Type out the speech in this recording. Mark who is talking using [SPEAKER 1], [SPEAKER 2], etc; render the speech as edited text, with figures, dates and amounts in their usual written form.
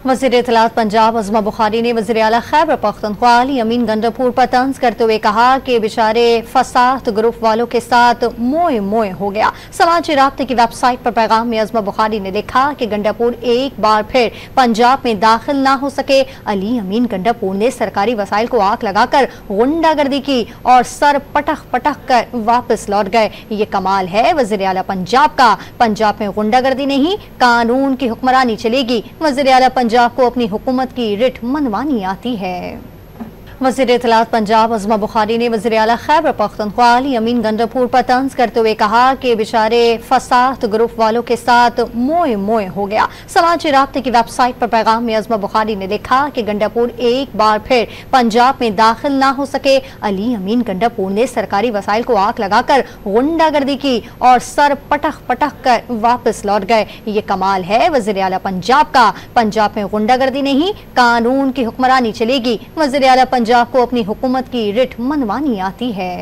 [SPEAKER 1] वज़ीर इत्तलात पंजाब अज़मा बुखारी ने वज़ीर आला खैबर पख्तूनख्वा अली अमीन गंडापुर पर तंज करते हुए कहा कि बेचारे फसाद ग्रुप वालों के साथ मोए मोए हो गया। समाजी राब्ते की वेबसाइट पर पैगाम में अज़मा बुखारी ने लिखा कि गंडापुर एक बार फिर पंजाब में दाखिल ना हो सके। अली अमीन गंडापुर ने सरकारी वसाइल को आग लगाकर गुंडागर्दी की और सर पटक पटक कर वापस लौट गए। ये कमाल है वज़ीर आला पंजाब का। पंजाब में गुंडागर्दी नहीं, कानून की हुक्मरानी चलेगी। वज़ीर आला पंजाब को अपनी हुकूमत की रिट मनवानी आती है। वज़ीर इत्तलात पंजाब अज़मा बुखारी ने वज़ीर आला खैबर पख्तूनख्वा अली अमीन गंडापुर पर तंज करते हुए कहा कि बेचारे फसाद ग्रुप वालों के साथ मोए मोए हो गया। समाजी राब्ते की वेबसाइट पर पैगाम में अज़मा बुखारी ने लिखा कि गंडापुर एक बार फिर पंजाब में दाखिल ना हो सके। अली अमीन गंडापुर ने सरकारी वसाइल को आग लगाकर गुंडागर्दी की और सर पटक पटक कर वापस लौट गए। ये कमाल है वज़ीर आला पंजाब का। पंजाब में गुंडागर्दी नहीं, कानून की हुक्मरानी चलेगी। वज़ीर आला पंजाब को अपनी हुकूमत की रिट मनवानी आती है।